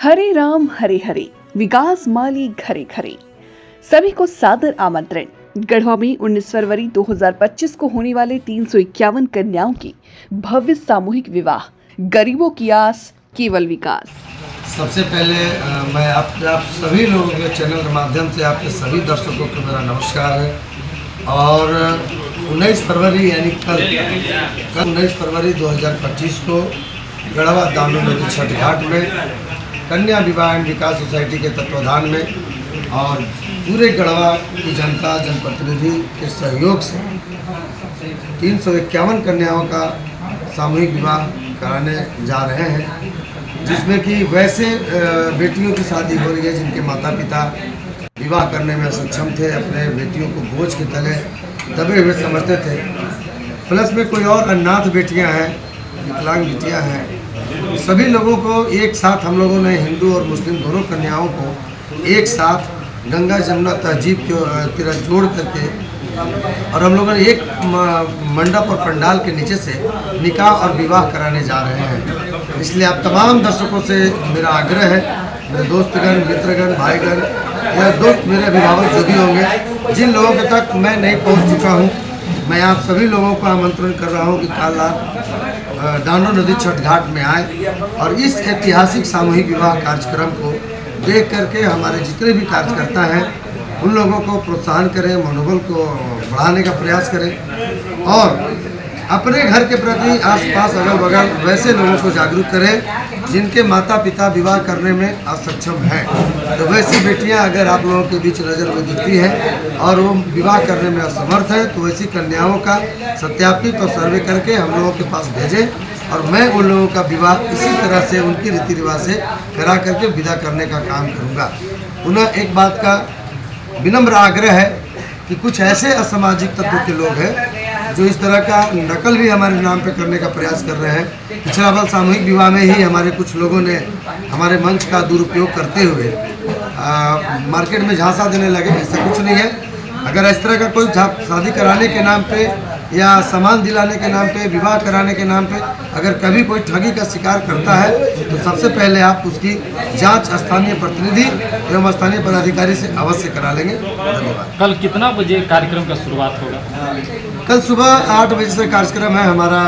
हरे राम हरे हरे, विकास माली घरे घरे। सभी को सादर आमंत्रण। गढ़वा में 19 फरवरी 2025 को होने वाले 351 कन्याओं की भव्य सामूहिक विवाह। गरीबों की आस, केवल विकास। सबसे पहले मैं आप सभी लोगों के चैनल के माध्यम से आपके सभी दर्शकों को मेरा नमस्कार है। और 19 फरवरी यानी कल 19 फरवरी 2025 को गढ़वा दामोदर नदी छठ घाट में कन्या विवाह एवं विकास सोसाइटी के तत्वाधान में और पूरे गढ़वा की जनता जनप्रतिनिधि के सहयोग से 351 कन्याओं का सामूहिक विवाह कराने जा रहे हैं, जिसमें कि वैसे बेटियों की शादी हो रही है जिनके माता पिता विवाह करने में सक्षम थे, अपने बेटियों को बोझ के तले दबे हुए समझते थे। प्लस में कोई और अनाथ बेटियां हैं, विकलांग बेटियां हैं। सभी लोगों को एक साथ हम लोगों ने हिंदू और मुस्लिम दोनों कन्याओं को एक साथ गंगा जमुना तहजीब के तरह जोड़ करके और हम लोगों ने एक मंडप और पंडाल के नीचे से निकाह और विवाह कराने जा रहे हैं। इसलिए आप तमाम दर्शकों से मेरा आग्रह है, मेरे दोस्तगण, मित्रगण, भाईगण या दोस्त, मेरे अभिभावक जो भी होंगे, जिन लोगों के तक मैं नहीं पहुंच चुका हूं, मैं आप सभी लोगों को आमंत्रण कर रहा हूं कि कल रात दामोदर नदी छठ घाट में आए और इस ऐतिहासिक सामूहिक विवाह कार्यक्रम को देख करके हमारे जितने भी कार्यकर्ता हैं उन लोगों को प्रोत्साहन करें, मनोबल को बढ़ाने का प्रयास करें और अपने घर के प्रति आसपास अगल बगल वैसे लोगों को जागरूक करें जिनके माता पिता विवाह करने में असक्षम हैं। तो वैसी बेटियां अगर आप लोगों के बीच नज़र में दिखती हैं और वो विवाह करने में असमर्थ है, तो वैसी कन्याओं का सत्यापित और सर्वे करके हम लोगों के पास भेजें और मैं उन लोगों का विवाह इसी तरह से उनकी रीति रिवाज से करा करके विदा करने का काम करूँगा। पुनः एक बात का विनम्र आग्रह है कि कुछ ऐसे असामाजिक तत्व के लोग हैं जो इस तरह का नकल भी हमारे नाम पे करने का प्रयास कर रहे हैं। पिछला बार सामूहिक विवाह में ही हमारे कुछ लोगों ने हमारे मंच का दुरुपयोग करते हुए मार्केट में झांसा देने लगे। ऐसा कुछ नहीं है। अगर इस तरह का कोई शादी कराने के नाम पे या सामान दिलाने के नाम पे, विवाह कराने के नाम पे अगर कभी कोई ठगी का शिकार करता है तो सबसे पहले आप उसकी जांच स्थानीय प्रतिनिधि एवं स्थानीय पदाधिकारी से अवश्य करा लेंगे। धन्यवाद। कल कितना बजे कार्यक्रम का शुरुआत होगा? कल सुबह 8 बजे से कार्यक्रम है। हमारा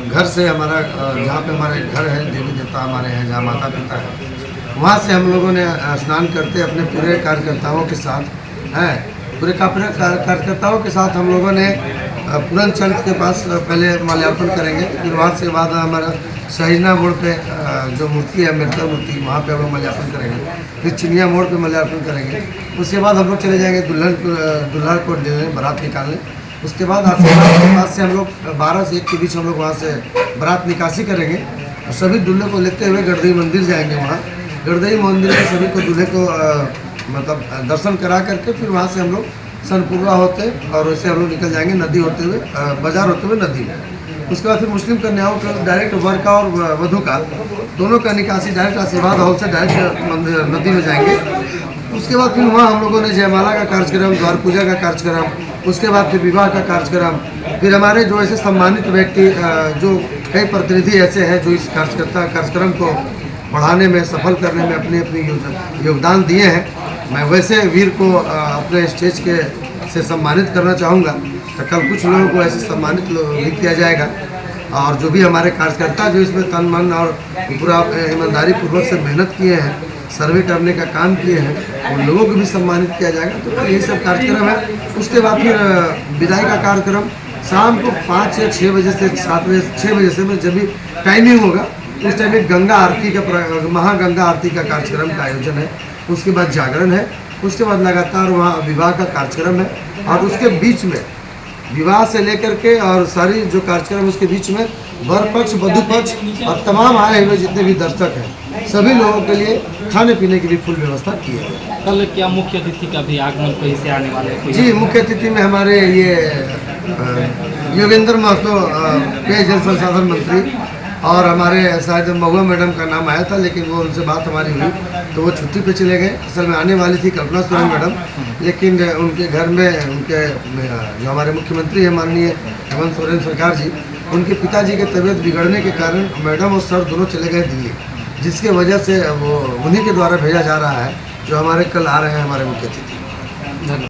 घर से, हमारा जहाँ पे हमारे घर है, देवी देवता हमारे हैं, जहाँ माता पिता है, वहाँ से हम लोगों ने स्नान करते अपने पूरे कार्यकर्ताओं के साथ हैं, पूरे कार्यकर्ताओं के साथ हम लोगों ने पूरन चंद के पास पहले माल्यार्पण करेंगे। फिर वहाँ से बाद हमारा शहीना मोड़ पे जो मूर्ति है, अम्बेडकर मूर्ति, वहाँ पे हम लोग माल्यार्पण करेंगे। फिर चिनिया मोड़ पे माल्यार्पण करेंगे। उसके बाद हम लोग चले जाएंगे दुल्हन को बारात निकालने। उसके बाद आशीर्वाद के पास से हम लोग 12 से 1 के बीच हम लोग वहाँ से बारात निकासी करेंगे और सभी दूल्हे को लेते हुए गढ़दई मंदिर जाएंगे। वहाँ गढ़दई मंदिर में सभी को दूल्हे को मतलब दर्शन करा करके फिर वहाँ से हम लोग सनपुरवा होते और वैसे हम लोग निकल जाएंगे नदी होते हुए, बाजार होते हुए नदी में। उसके बाद फिर मुस्लिम कन्याओं का डायरेक्ट वर का और वधू का दोनों का निकासी डायरेक्ट आशीर्वाद हॉल से डायरेक्ट नदी में जाएंगे। उसके बाद फिर वहाँ हम लोगों ने जयमाला का कार्यक्रम, द्वार पूजा का कार्यक्रम, उसके बाद फिर विवाह का कार्यक्रम। फिर हमारे जो ऐसे सम्मानित व्यक्ति, जो कई प्रतिनिधि ऐसे हैं जो इस कार्यक्रम को बढ़ाने में, सफल करने में अपने अपनी योगदान दिए हैं, मैं वैसे वीर को अपने स्टेज के से सम्मानित करना चाहूँगा। तो कल कुछ लोगों को ऐसे सम्मानित भी किया जाएगा और जो भी हमारे कार्यकर्ता जो इसमें तन मन और पूरा ईमानदारी पूर्वक से मेहनत किए हैं, सर्वे करने का काम किए हैं, उन लोगों को भी सम्मानित किया जाएगा। तो यही सब कार्यक्रम है। उसके बाद फिर विदाई का कार्यक्रम शाम को 5 या 6 बजे से 7 बजे 6 बजे से जब भी टाइमिंग होगा उस टाइम में गंगा आरती का महागंगा आरती का कार्यक्रम का आयोजन है। उसके बाद जागरण है। उसके बाद लगातार वहाँ विवाह का कार्यक्रम है और उसके बीच में विवाह से लेकर के और सारी जो कार्यक्रम उसके बीच में वर पक्ष, वधु पक्ष और तमाम आए हुए जितने भी दर्शक हैं सभी लोगों के लिए खाने पीने की भी फुल व्यवस्था की है। कल क्या मुख्य अतिथि का भी आगमन कहीं से आने वाले हैं? जी, मुख्य अतिथि में हमारे ये योगेंद्र महतो पेयजल संसाधन मंत्री और हमारे शायद महुआ मैडम का नाम आया था, लेकिन वो उनसे बात हमारी हुई तो वो छुट्टी पे चले गए। असल में आने वाली थी कल्पना सोरेन मैडम, लेकिन उनके घर में उनके जो हमारे मुख्यमंत्री हैं माननीय हेमंत सोरेन सरकार जी, उनके पिताजी के तबीयत बिगड़ने के कारण मैडम और सर दोनों चले गए दिल्ली। जिसके वजह से वो उन्हीं के द्वारा भेजा जा रहा है जो हमारे कल आ रहे हैं हमारे मुख्य अतिथि। धन्यवाद।